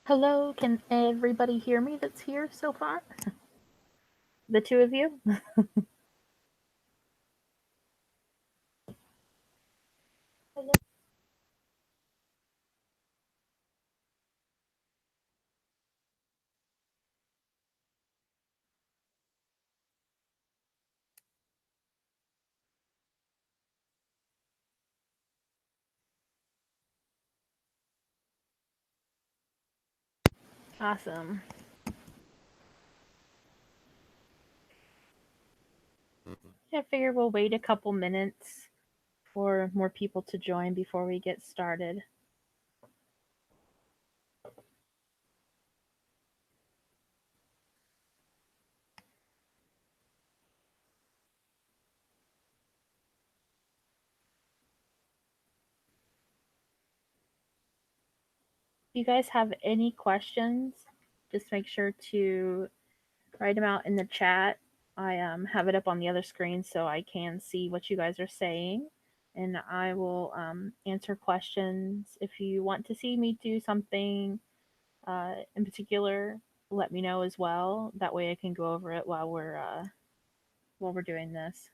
Hello, can everybody hear me that's here so far? The two of you? Hello. Awesome. I figure we'll wait a couple minutes for more people to join before we get started. If you guys have any questions, just make sure to write them out in the chat. I have it up on the other screen so I can see what you guys are saying. And I will answer questions. If you want to see me do something in particular, let me know as well. That way I can go over it while we're doing this.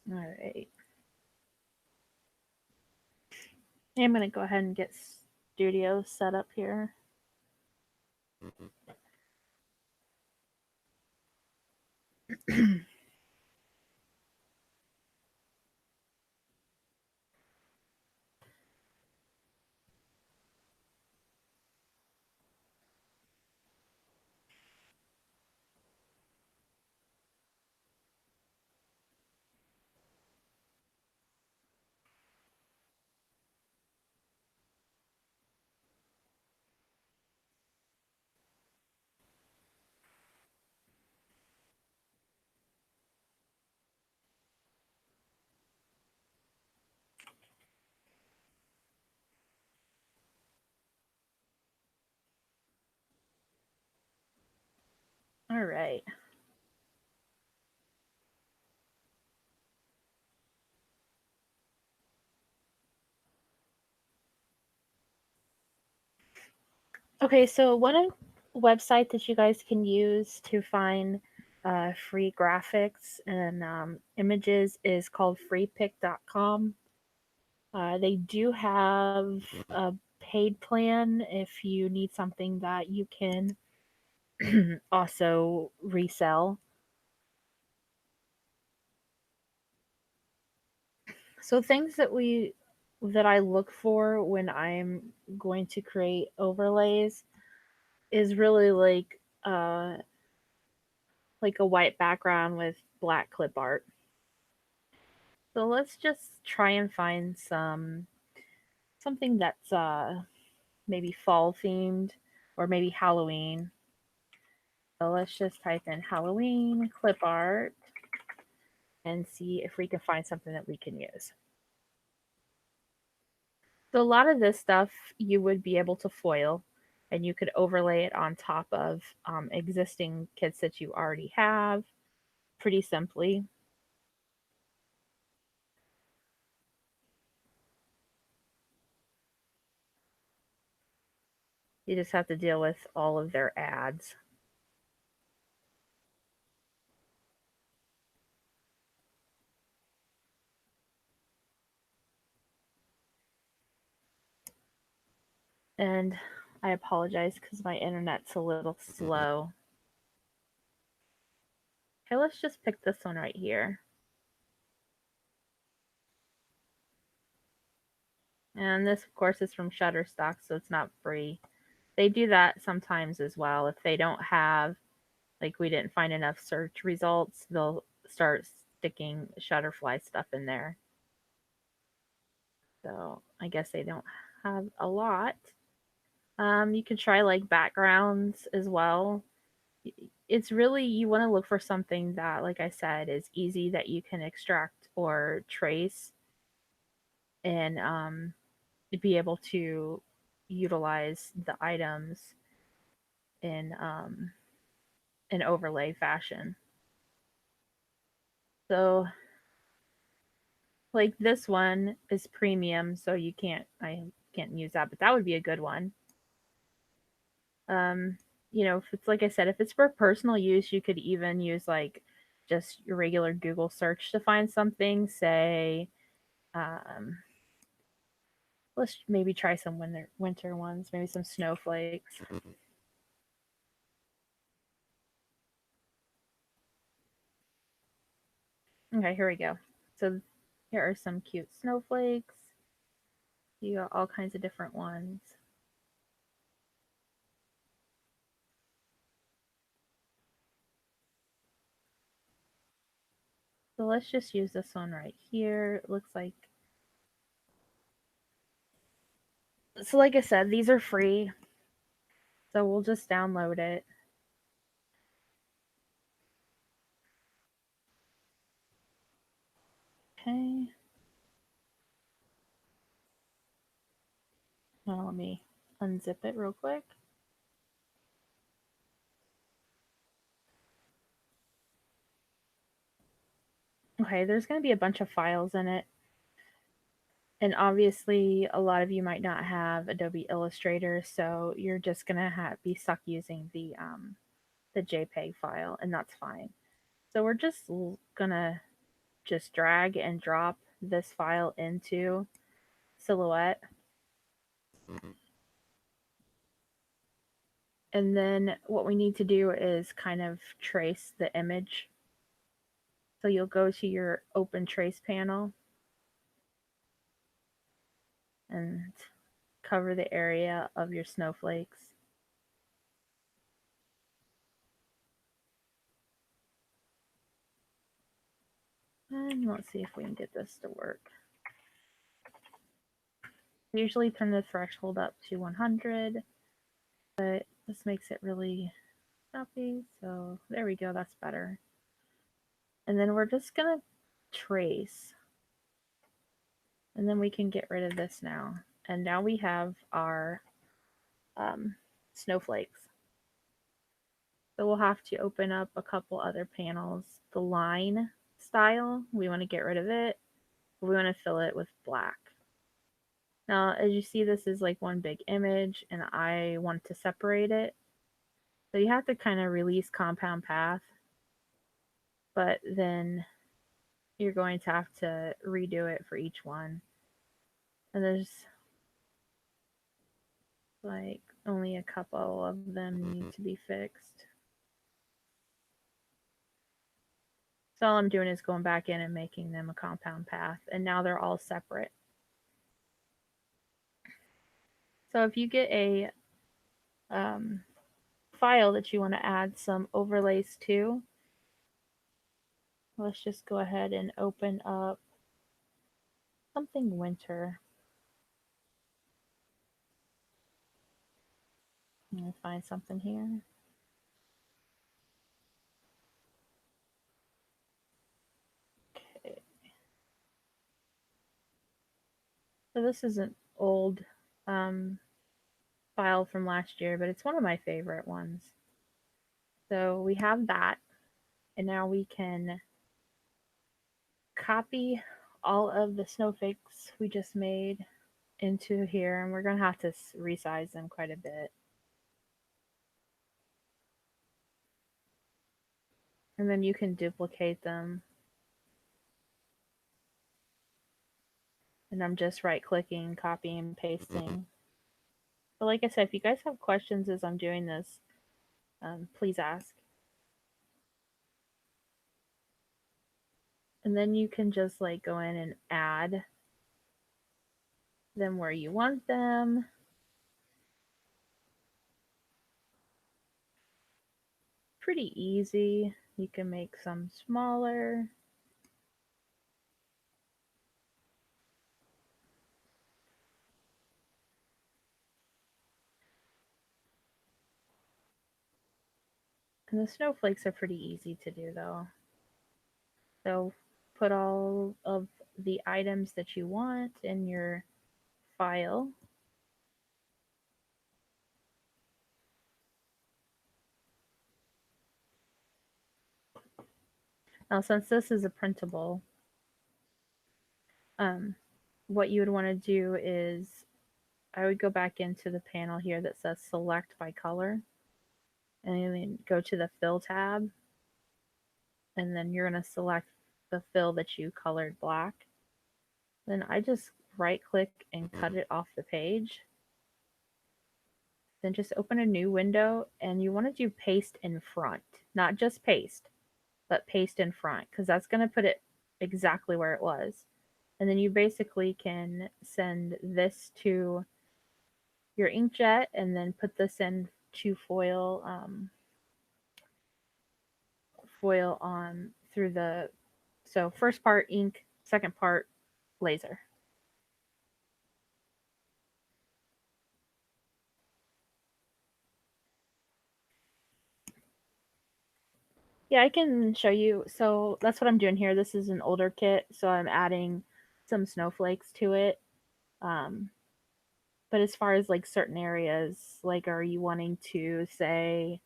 All right. I'm gonna go ahead and get studio set up here. All right. Okay, so one website that you guys can use to find free graphics and images is called freepick.com. They do have a paid plan if you need something that you can also resell. So things that I look for when I'm going to create overlays is really like a white background with black clip art. So let's just try and find something that's maybe fall themed or maybe Halloween. So let's just type in Halloween clip art and see if we can find something that we can use. So a lot of this stuff you would be able to foil and you could overlay it on top of existing kits that you already have pretty simply. You just have to deal with all of their ads. And I apologize because my internet's a little slow. Okay, let's just pick this one right here. And this, of course, is from Shutterstock, so it's not free. They do that sometimes as well. If they don't have, like, we didn't find enough search results, they'll start sticking Shutterfly stuff in there. So I guess they don't have a lot. You can try like backgrounds as well. It's really, you want to look for something that, like I said, is easy that you can extract or trace. and be able to utilize the items in an overlay fashion. So like this one is premium, so I can't use that, but that would be a good one. Um, if it's like I said, if it's for personal use, you could even use like just your regular Google search to find something. Say, um, let's maybe try some winter ones, maybe some snowflakes. Okay, here we go. So here are some cute snowflakes. You got all kinds of different ones. So let's just use this one right here. It looks like, so like I said, these are free. So we'll just download it. Okay. Now let me unzip it real quick. Okay, there's going to be a bunch of files in it. And obviously, a lot of you might not have Adobe Illustrator, so you're just going to be stuck using the JPEG file, and that's fine. So we're just going to just drag and drop this file into Silhouette. And then what we need to do is kind of trace the image. So you'll go to your Open Trace panel and cover the area of your snowflakes. And let's see if we can get this to work. Usually turn the threshold up to 100, but this makes it really choppy. So there we go, that's better. And then we're just gonna trace. And then we can get rid of this now. And now we have our snowflakes. So we'll have to open up a couple other panels. The line style, we want to get rid of it. We want to fill it with black. Now, as you see, this is like one big image, and I want to separate it. So you have to kind of release compound path, but then you're going to have to redo it for each one. And there's like only a couple of them need to be fixed. So all I'm doing is going back in and making them a compound path, and now they're all separate. So if you get a file that you want to add some overlays to, let's just go ahead and open up something winter. I'm going to find something here. Okay. So this is an old file from last year, but it's one of my favorite ones. So we have that, and now we can copy all of the snowflakes we just made into here, and we're going to have to resize them quite a bit. And then you can duplicate them. And I'm just right clicking, copying, and pasting. But like I said, if you guys have questions as I'm doing this, please ask. And then you can just like go in and add them where you want them. Pretty easy. You can make some smaller. And the snowflakes are pretty easy to do though. So put all of the items that you want in your file. Now, since this is a printable, what you would want to do is I would go back into the panel here that says select by color, and then go to the fill tab, and then you're going to select the fill that you colored black. Then I just right click and cut it off the page. Then just open a new window, and you want to do paste in front, not just paste, but paste in front, because that's going to put it exactly where it was. And then you basically can send this to your inkjet and then put this in to foil foil on through the, so first part ink, second part laser. Yeah, I can show you. So that's what I'm doing here. This is an older kit, so I'm adding some snowflakes to it. But as far as like certain areas, like are you wanting to say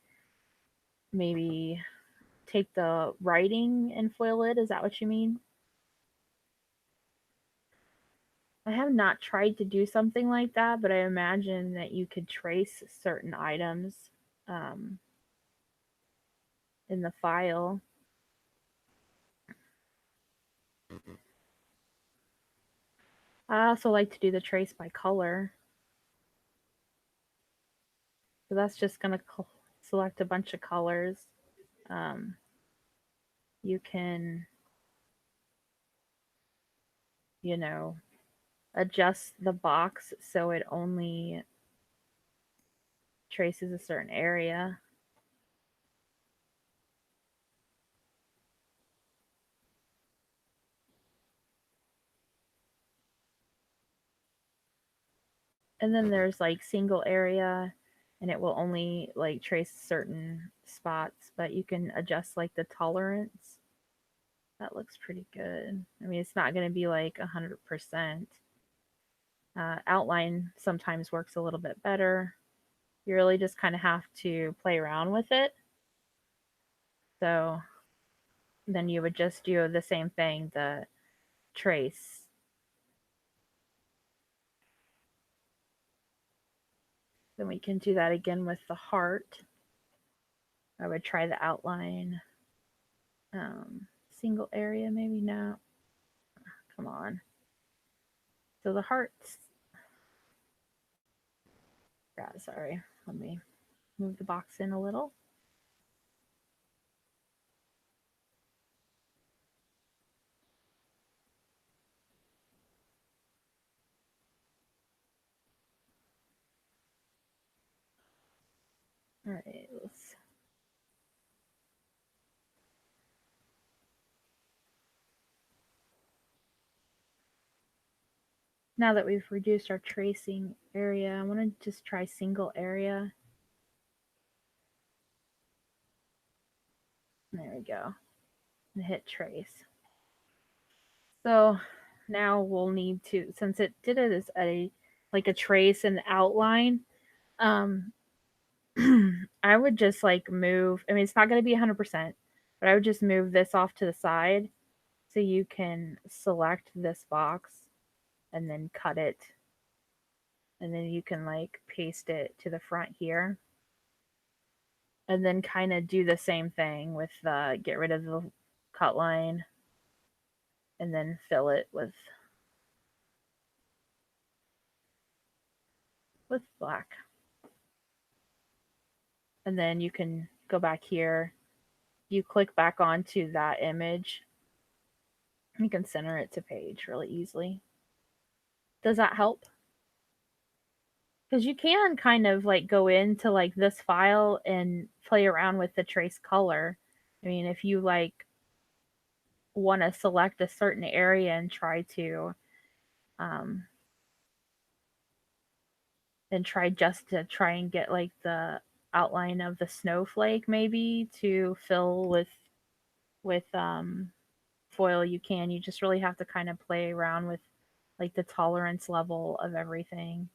maybe take the writing and foil it? Is that what you mean? I have not tried to do something like that, but I imagine that you could trace certain items um, in the file. I also like to do the trace by color. So that's just going to select a bunch of colors. You can, you know, adjust the box so it only traces a certain area. And then there's like single area, and it will only like trace certain spots, but you can adjust like the tolerance. That looks pretty good. I mean, it's not going to be like 100%. Outline sometimes works a little bit better. You really just kind of have to play around with it. So then you would just do the same thing, the trace. Then we can do that again with the heart. I would try the outline. Single area, maybe not. Come on. So the hearts. Yeah, sorry. Let me move the box in a little. All right, let's. Now that we've reduced our tracing area, I want to just try single area. There we go. And hit trace. So now we'll need to, since it did it as a like a trace and outline, um, I would just like move. I mean, it's not going to be 100%, but I would just move this off to the side so you can select this box and then cut it, and then you can like paste it to the front here, and then kind of do the same thing with get rid of the cut line and then fill it with black. And then you can go back here. You click back onto that image. You can center it to page really easily. Does that help? Because you can kind of like go into like this file and play around with the trace color. I mean, if you like want to select a certain area and try to um, and try just to try and get like the outline of the snowflake maybe to fill with foil, you can. You just really have to kind of play around with like the tolerance level of everything.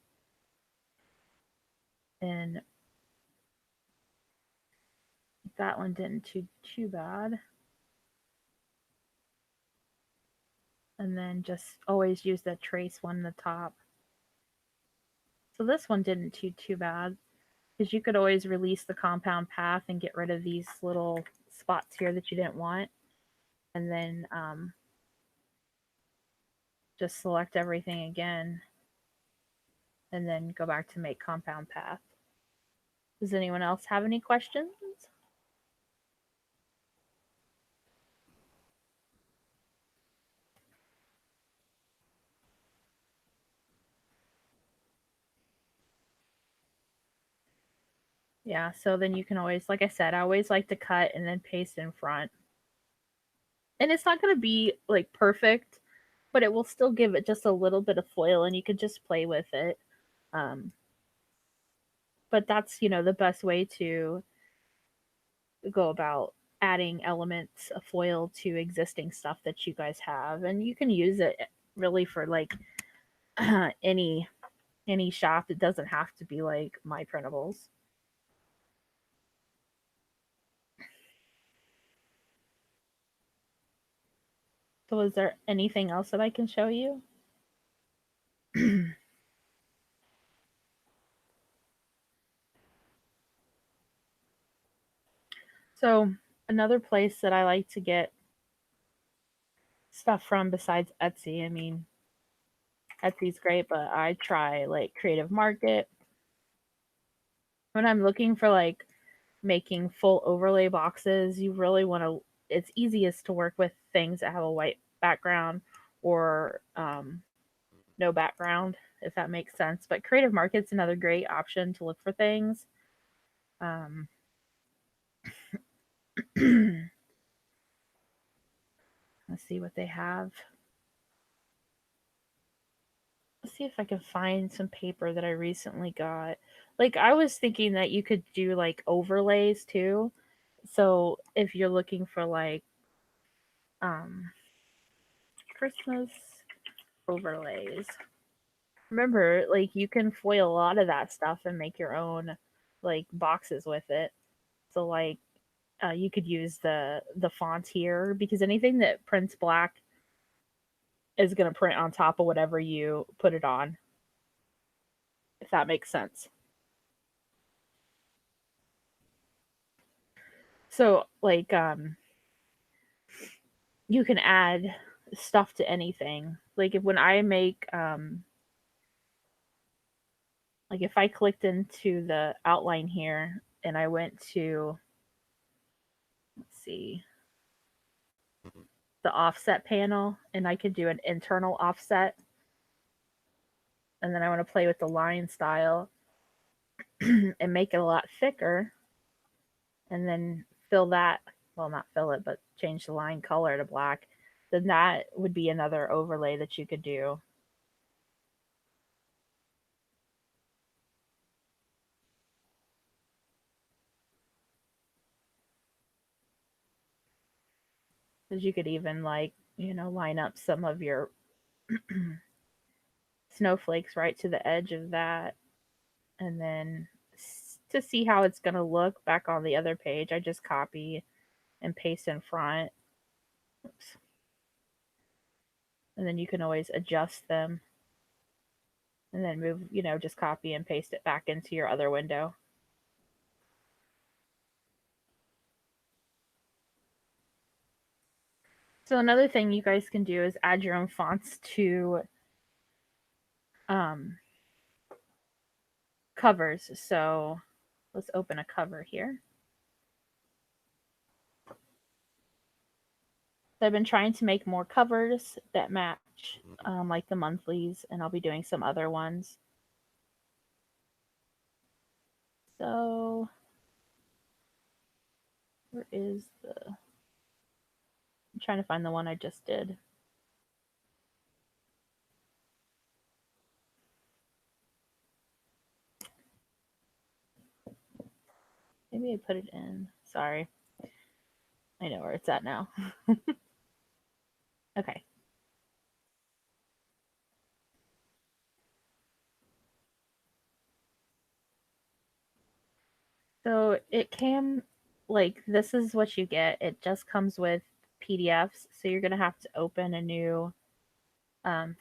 And that one didn't too bad. And then just always use that trace one in the top. So this one didn't too bad, because you could always release the compound path and get rid of these little spots here that you didn't want. And then just select everything again and then go back to make compound path. Does anyone else have any questions? Yeah, so then you can always, like I said, I always like to cut and then paste in front. And it's not going to be like perfect, but it will still give it just a little bit of foil and you could just play with it. But that's, the best way to go about adding elements of foil to existing stuff that you guys have. And you can use it really for like any shop. It doesn't have to be like My Printables. So is there anything else that I can show you? So another place that I like to get stuff from besides Etsy, I mean, Etsy's great, but I try like Creative Market. When I'm looking for like making full overlay boxes, you really want to, it's easiest to work with things that have a white background or no background, if that makes sense. But Creative Market's another great option to look for things. Um, let's see what they have. Let's see if I can find some paper that I recently got. Like, I was thinking that you could do like overlays too. So if you're looking for like um, Christmas overlays, remember, like you can foil a lot of that stuff and make your own like boxes with it. So like you could use the font here, because anything that prints black is going to print on top of whatever you put it on, if that makes sense. So like you can add stuff to anything. Like when I make like if I clicked into the outline here and I went to, let's see, the offset panel, and I could do an internal offset, and then I want to play with the line style and make it a lot thicker, and then fill that, well, not fill it, but change the line color to black, then that would be another overlay that you could do. Because you could even like, line up some of your snowflakes right to the edge of that, and then to see how it's going to look back on the other page, I just copy and paste in front. Oops. And then you can always adjust them and then move, just copy and paste it back into your other window. So another thing you guys can do is add your own fonts to covers. So let's open a cover here. So I've been trying to make more covers that match like the monthlies, and I'll be doing some other ones. So where is I'm trying to find the one I just did. Maybe I put it in. Sorry. I know where it's at now. Okay. So it came, like, this is what you get. It just comes with PDFs. So you're going to have to open a new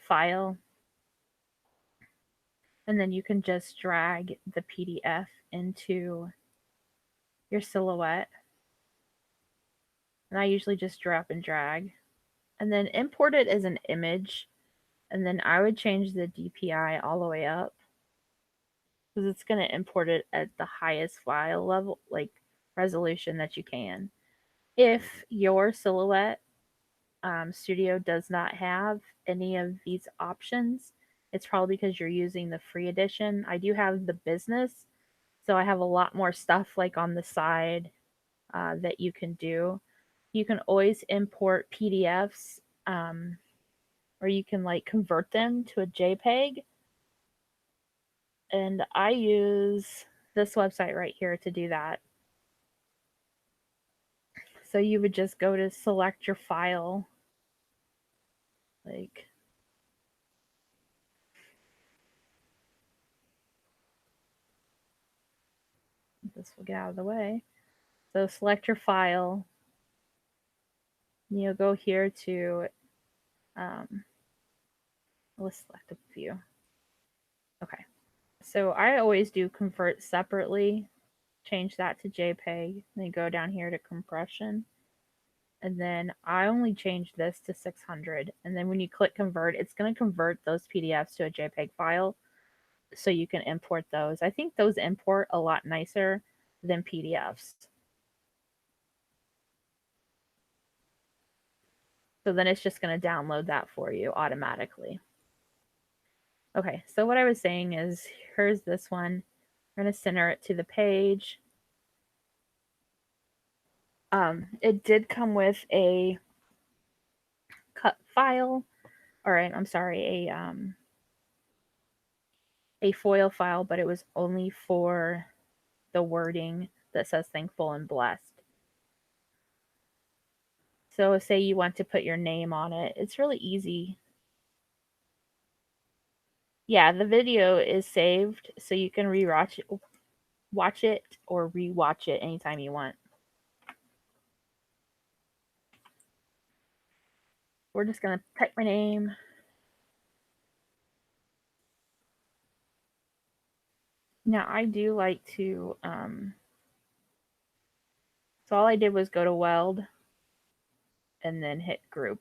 file, and then you can just drag the PDF into your silhouette. And I usually just drop and drag. And then import it as an image. And then I would change the DPI all the way up, because it's going to import it at the highest file level, like resolution that you can. If your silhouette studio does not have any of these options, it's probably because you're using the free edition. I do have the business, so I have a lot more stuff like on the side that you can do. You can always import PDFs, or you can like convert them to a JPEG. And I use this website right here to do that. So you would just go to select your file, like this will get out of the way. So select your file. You'll go here to, let's select a few. Okay. So I always do convert separately, change that to JPEG, then go down here to compression. And then I only change this to 600. And then when you click convert, it's going to convert those PDFs to a JPEG file so you can import those. I think those import a lot nicer than PDFs. So then it's just going to download that for you automatically. Okay, so what I was saying is, here's this one. We're going to center it to the page. It did come with a cut file, or I'm sorry, a foil file, but it was only for the wording that says thankful and blessed. So say you want to put your name on it, it's really easy. Yeah, the video is saved, so you can watch it or rewatch it anytime you want. We're just gonna type my name. Now I do like to, so all I did was go to weld and then hit group.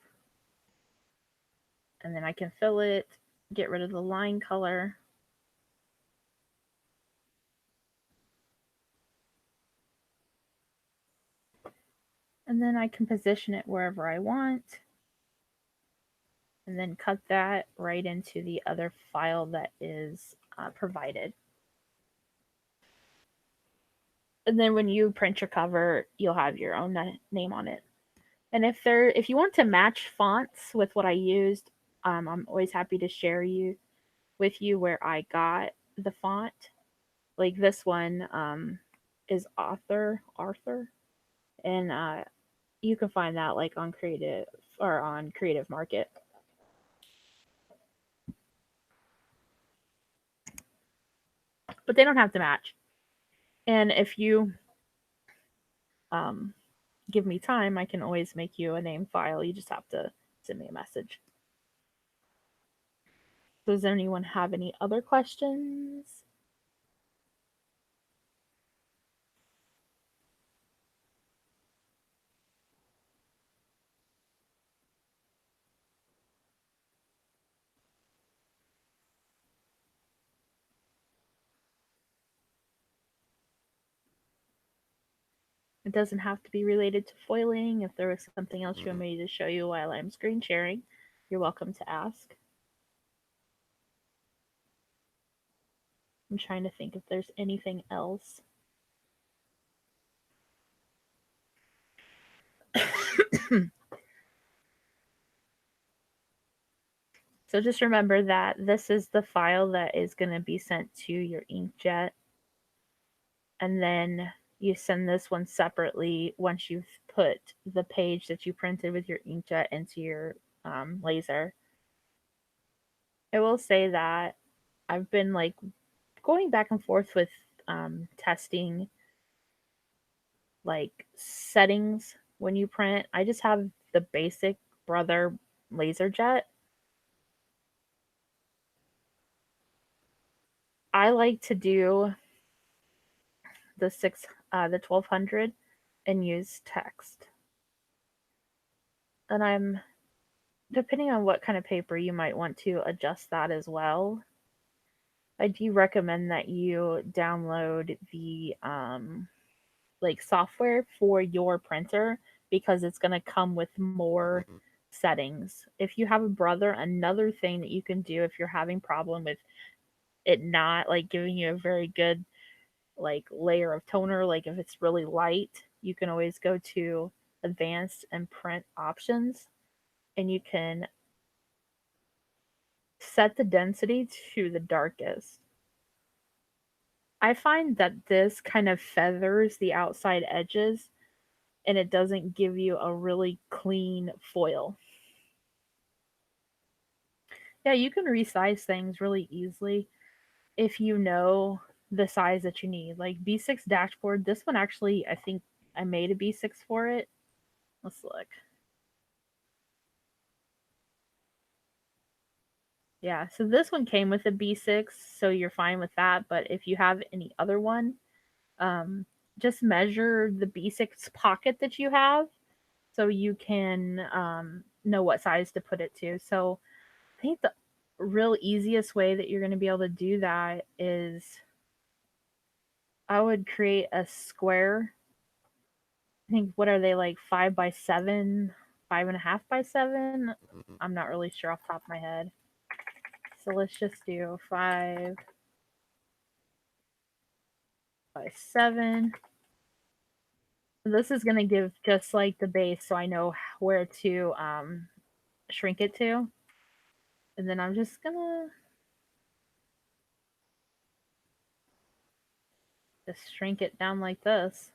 And then I can fill it, get rid of the line color. And then I can position it wherever I want. And then cut that right into the other file that is provided. And then when you print your cover, you'll have your own name on it. And if you want to match fonts with what I used, I'm always happy to share with you where I got the font. Like this one is Arthur, and you can find that like on Creative Market. But they don't have to match. And if you give me time, I can always make you a name file. You just have to send me a message. Does anyone have any other questions? It doesn't have to be related to foiling. If there was something else you want me to show you while I'm screen sharing, you're welcome to ask. I'm trying to think if there's anything else. So just remember that this is the file that is going to be sent to your inkjet. And then you send this one separately once you've put the page that you printed with your inkjet into your laser. I will say that I've been like going back and forth with testing like settings when you print. I just have the basic Brother laser jet. I like to do the 1200 and use text. And I'm depending on what kind of paper you might want to adjust that as well. I do recommend that you download the like software for your printer because it's going to come with more settings. If you have a Brother, another thing that you can do if you're having problem with it not like giving you a very good like layer of toner, like if it's really light, you can always go to advanced and print options and you can set the density to the darkest. I find that this kind of feathers the outside edges and it doesn't give you a really clean foil. Yeah, you can resize things really easily if you know the size that you need. Like B6 dashboard, this one actually, I think I made a B6 for it. Let's look. Yeah, so this one came with a B6, so you're fine with that. But if you have any other one, um, just measure the B6 pocket that you have so you can know what size to put it to. So I think the real easiest way that you're going to be able to do that is I would create a square. I think what are they like 5 by 7, 5.5 by 7? I'm not really sure off the top of my head. So let's just do 5 by 7. This is gonna give just like the base, so I know where to shrink it to, and then I'm just gonna shrink it down like this.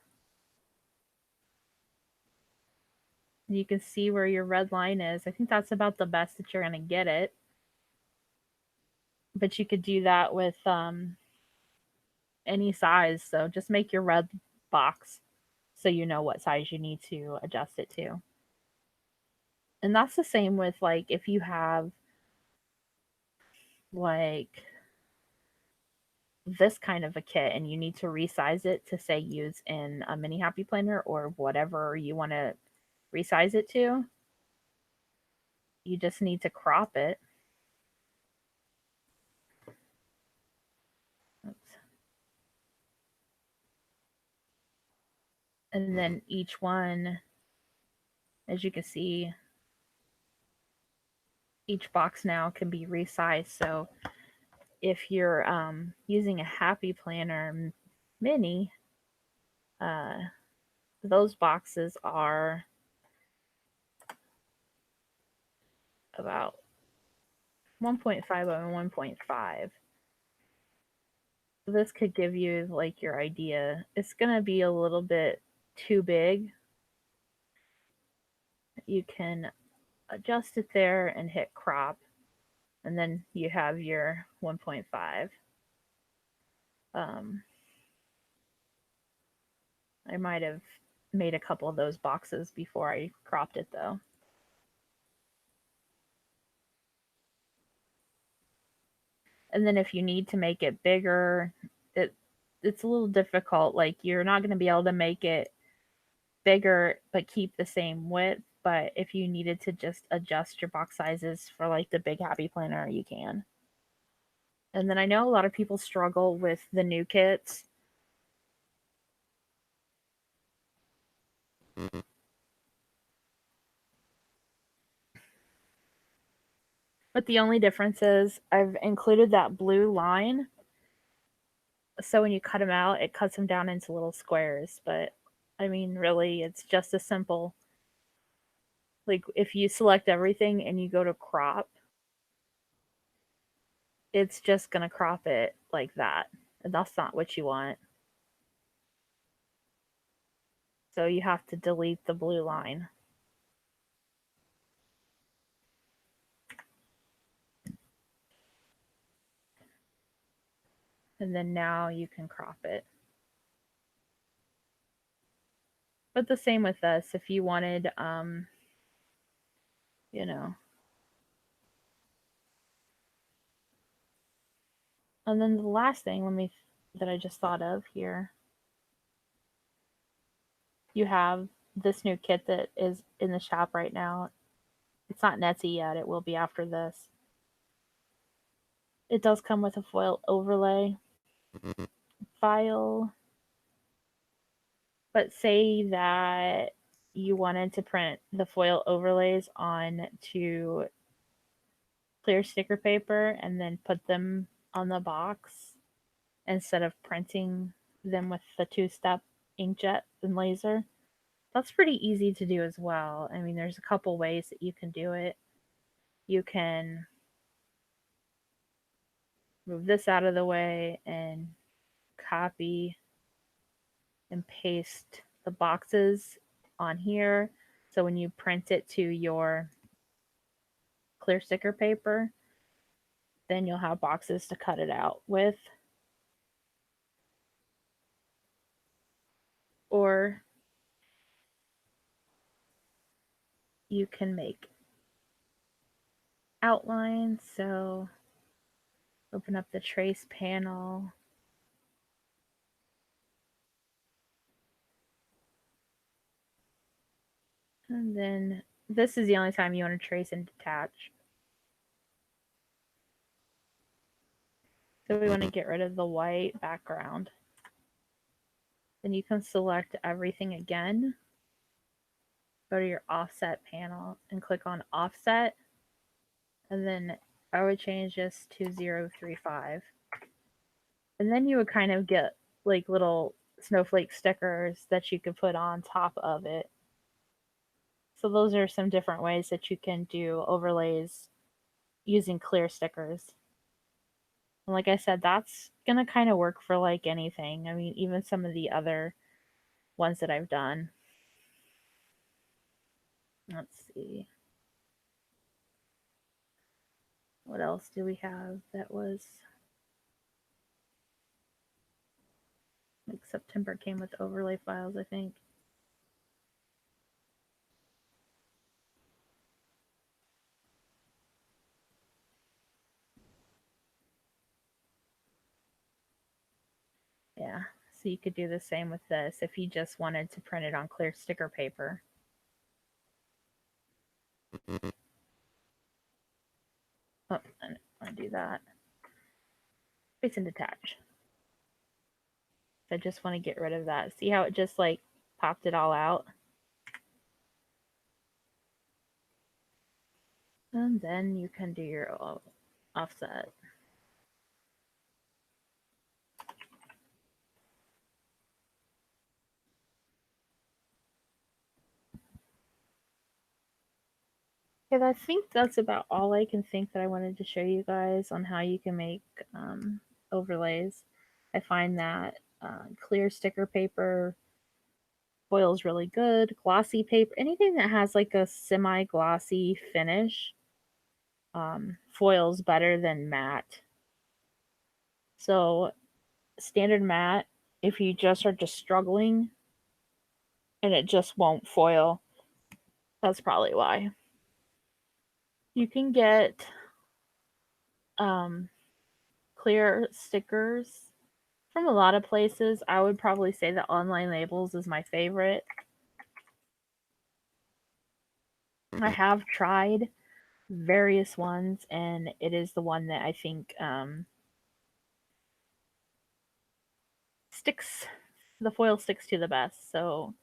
You can see where your red line is. I think that's about the best that you're gonna get it. But you could do that with any size. So just make your red box so you know what size you need to adjust it to. And that's the same with like if you have like this kind of a kit and you need to resize it to say use in a mini happy planner or whatever you want to resize it to, you just need to crop it. Oops. And then each one, as you can see, each box now can be resized. So if you're using a happy planner mini, uh, those boxes are about 1.5 by 1.5. This could give you like your idea. It's going to be a little bit too big. You can adjust it there and hit crop, and then you have your 1.5. Um, I might have made a couple of those boxes before I cropped it though. And then if you need to make it bigger, it's a little difficult. Like you're not going to be able to make it bigger but keep the same width. But if you needed to just adjust your box sizes for like the big happy planner, you can. And then I know a lot of people struggle with the new kits. But the only difference is I've included that blue line. So when you cut them out, it cuts them down into little squares. But I mean, really, it's just as simple. Like if you select everything and you go to crop, it's just going to crop it like that. And that's not what you want. So you have to delete the blue line. And then now you can crop it. But the same with this, if you wanted, you know. And then the last thing, that I just thought of here, you have this new kit that is in the shop right now. It's not Netsy yet, it will be after this. It does come with a foil overlay file. But say that you wanted to print the foil overlays on to clear sticker paper and then put them on the box instead of printing them with the two-step inkjet and laser. That's pretty easy to do as well. I mean, there's a couple ways that you can do it. You can move this out of the way and copy and paste the boxes on here. So when you print it to your clear sticker paper, then you'll have boxes to cut it out with. Or you can make outlines. So open up the trace panel. And then this is the only time you want to trace and detach. So we want to get rid of the white background. Then you can select everything again. Go to your offset panel and click on offset. And then I would change this to 0.35. And then you would kind of get like little snowflake stickers that you could put on top of it. So those are some different ways that you can do overlays using clear stickers. And like I said, that's going to kind of work for like anything. I mean, even some of the other ones that I've done. Let's see. What else do we have that was like September came with overlay files, I think. Yeah, so you could do the same with this if you just wanted to print it on clear sticker paper. Oh, I don't want to do that. Fix and detach. I just want to get rid of that. See how it just like popped it all out? And then you can do your offset. Okay, I think that's about all I can think that I wanted to show you guys on how you can make overlays. I find that clear sticker paper foils really good. Glossy paper, anything that has like a semi-glossy finish, foils better than matte. So standard matte, if you just are just struggling and it just won't foil, that's probably why. You can get clear stickers from a lot of places. I would probably say that Online Labels is my favorite. I have tried various ones, and it is the one that I think the foil sticks to the best. So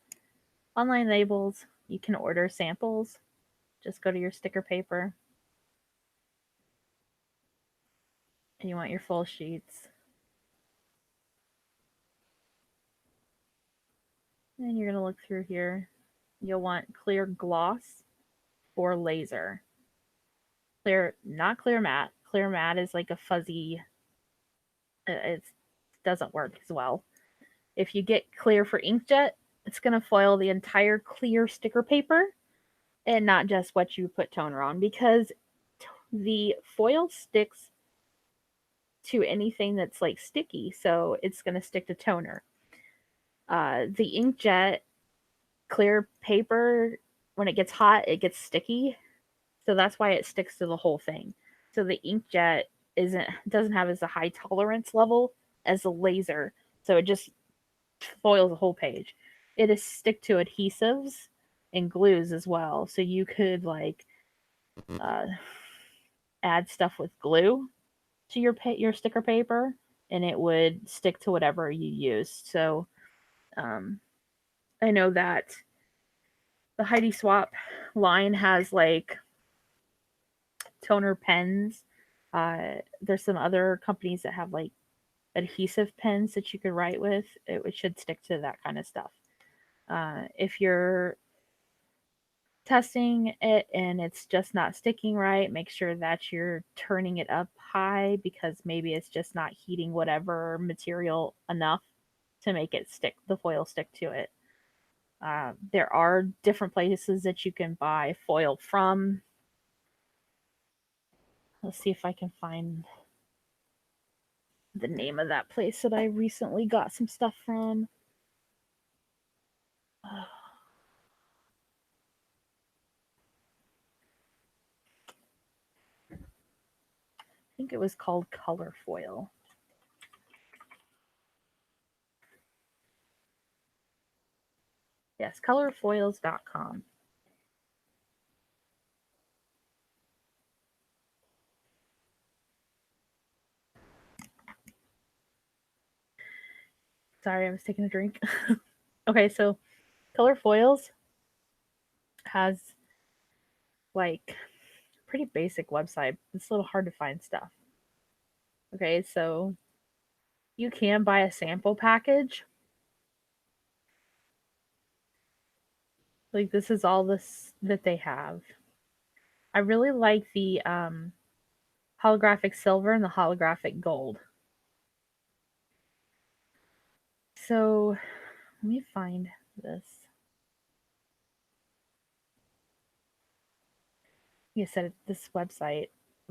Online Labels, you can order samples. Just go to your sticker paper, and you want your full sheets. And you're going to look through here. You'll want clear gloss or laser. Not clear matte. Clear matte is like a fuzzy, it doesn't work as well. If you get clear for inkjet, it's going to foil the entire clear sticker paper and not just what you put toner on, because the foil sticks to anything that's like sticky, so it's going to stick to toner. The inkjet clear paper, when it gets hot, it gets sticky, so that's why it sticks to the whole thing. So the inkjet doesn't have as a high tolerance level as a laser, so it just foils the whole page. It is stick to adhesives and glues as well, so you could like uh, add stuff with glue to your sticker paper, and it would stick to whatever you used. So um, I know that the Heidi Swap line has like toner pens. There's some other companies that have like adhesive pens that you could write with. It should stick to that kind of stuff. If you're testing it and it's just not sticking right, make sure that you're turning it up high, because maybe it's just not heating whatever material enough to make it stick, the foil stick to it. There are different places that you can buy foil from. Let's see if I can find the name of that place that I recently got some stuff from. I think it was called Color Foil. Yes, colorfoils.com. Sorry, I was taking a drink. Okay, so Color Foils has like pretty basic website. It's a little hard to find stuff. Okay, so you can buy a sample package. Like this is all this that they have. I really like the holographic silver and the holographic gold. So let me find this. Like I said, this website,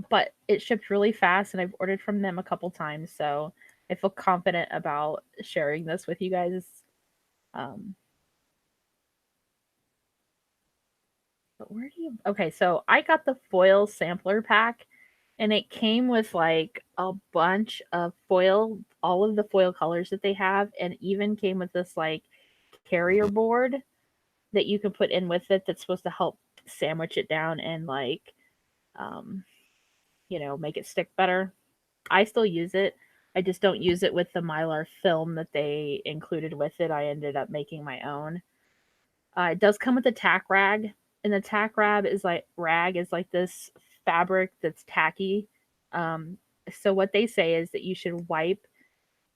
but it shipped really fast, and I've ordered from them a couple times, so I feel confident about sharing this with you guys. Um, but where do you? Okay, so I got the foil sampler pack, and it came with like a bunch of foil, all of the foil colors that they have, and even came with this like carrier board that you can put in with it that's supposed to help sandwich it down and like um, make it stick better. I still use it. I just don't use it with the Mylar film that they included with it. I ended up making my own. It does come with a tack rag, and the tack rag is like this fabric that's tacky. Um, so what they say is that you should wipe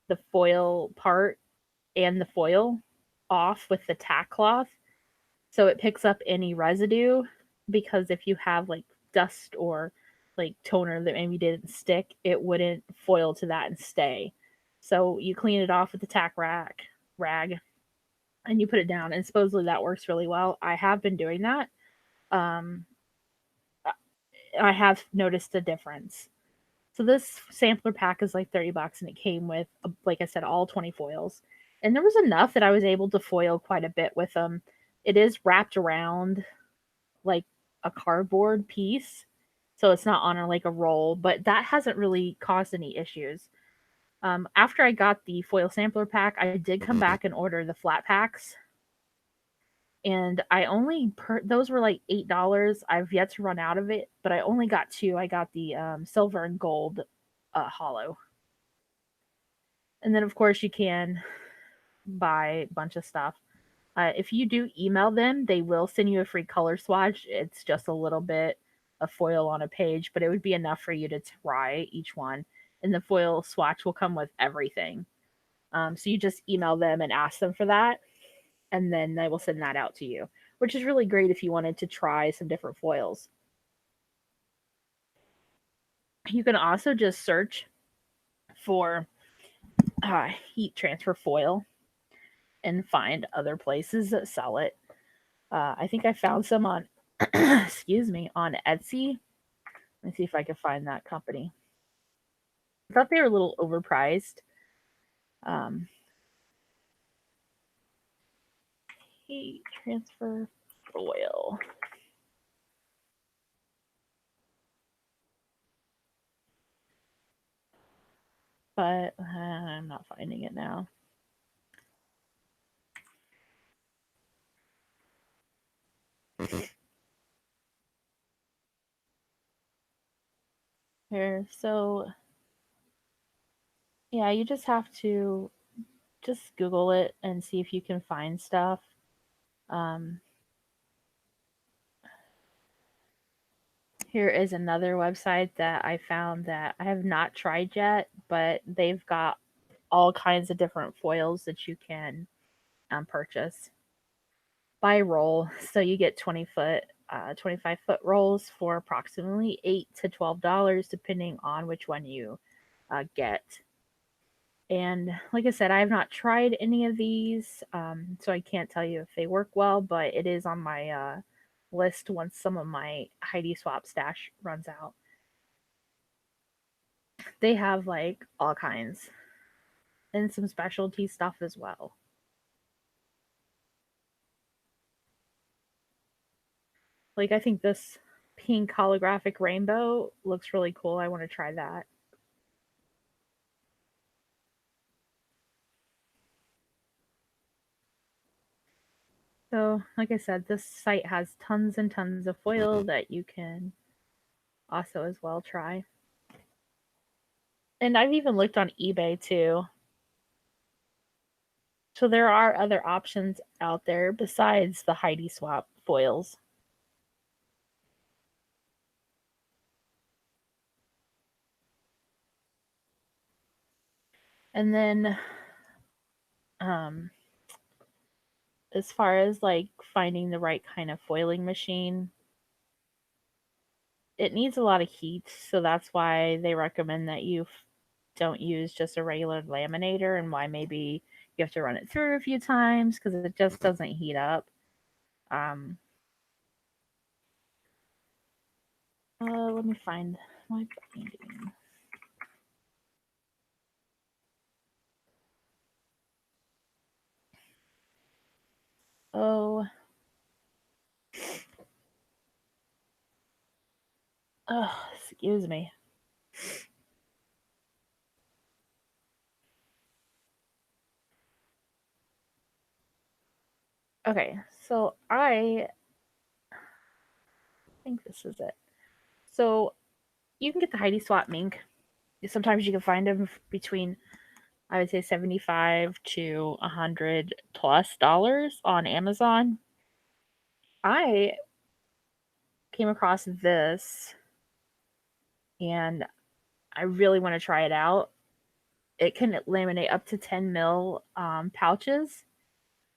the foil part and the foil off with the tack cloth so it picks up any residue, because if you have like dust or like toner that maybe didn't stick, it wouldn't foil to that and stay. So you clean it off with the rag and you put it down, and supposedly that works really well. I have been doing that. Um, I have noticed a difference. So this sampler pack is like $30, and it came with, like I said, all 20 foils. And there was enough that I was able to foil quite a bit with them. It is wrapped around like a cardboard piece, so it's not on like a roll, but that hasn't really caused any issues. After I got the foil sampler pack, I did come back and order the flat packs, and I only those were like $8. I've yet to run out of it, but I only got two. I got the silver and gold hollow, and then of course you can buy a bunch of stuff. If you do email them, they will send you a free color swatch. It's just a little bit of foil on a page, but it would be enough for you to try each one. And the foil swatch will come with everything. So you just email them and ask them for that, and then they will send that out to you, which is really great if you wanted to try some different foils. You can also just search for heat transfer foil and find other places that sell it. I think I found some on, excuse me, on Etsy. Let me see if I can find that company. I thought they were a little overpriced. Um, heat transfer foil. But I'm not finding it now. Here, so yeah, you just have to just Google it and see if you can find stuff. Um, Here is another website that I found that I have not tried yet, but they've got all kinds of different foils that you can purchase by roll. So you get 25-foot rolls for approximately $8 to $12, depending on which one you get. And like I said, I have not tried any of these, so I can't tell you if they work well, but it is on my list once some of my Heidi Swap stash runs out. They have like all kinds and some specialty stuff as well. Like, I think this pink holographic rainbow looks really cool. I want to try that. So, like I said, this site has tons and tons of foil that you can also as well try. And I've even looked on eBay too. So there are other options out there besides the Heidi Swap foils. And then um as far as like finding the right kind of foiling machine, it needs a lot of heat, so that's why they recommend that you don't use just a regular laminator, and why maybe you have to run it through a few times because it just doesn't heat up. Um, Let me find my binding. Oh, excuse me. Okay, so I think this is it. So you can get the Heidi Swap mink. Sometimes you can find them between, I would say, 75 to 100 plus dollars on Amazon. I came across this and I really want to try it out. It can laminate up to 10 mil pouches.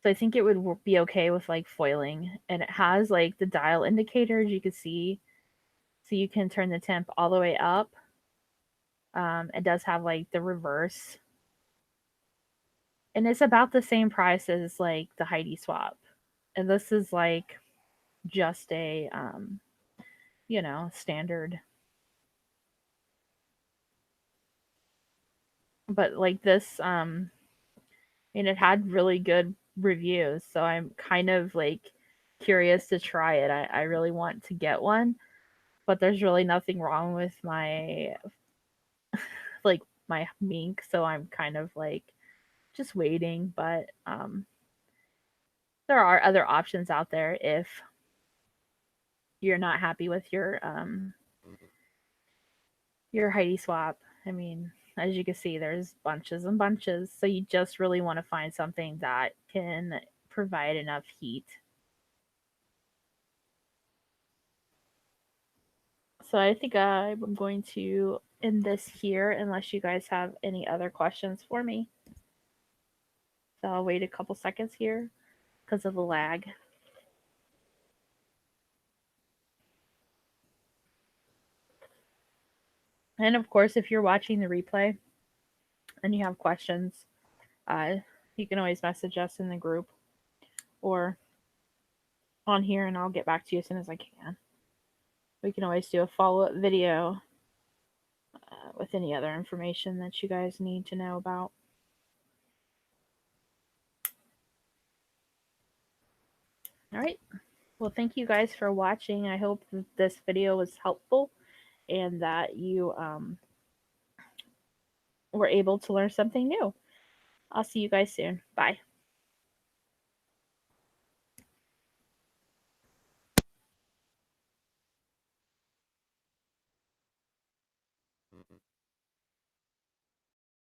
So I think it would be okay with like foiling. And it has like the dial indicators you can see. So you can turn the temp all the way up. It does have like the reverse. And it's about the same price as like the Heidi Swap. And this is like just a, standard. But like this, and it had really good reviews. So I'm kind of like curious to try it. I really want to get one, but there's really nothing wrong with my like my mink, so I'm kind of like just waiting. But there are other options out there if you're not happy with your Heidi Swap. I mean, as you can see, there's bunches and bunches. So you just really want to find something that can provide enough heat. So I think I'm going to end this here unless you guys have any other questions for me. So I'll wait a couple seconds here because of the lag. And of course, if you're watching the replay and you have questions, uh, you can always message us in the group or on here, and I'll get back to you as soon as I can. We can always do a follow up video with any other information that you guys need to know about. All right. Well, thank you guys for watching. I hope that this video was helpful and that you were able to learn something new. I'll see you guys soon. Bye.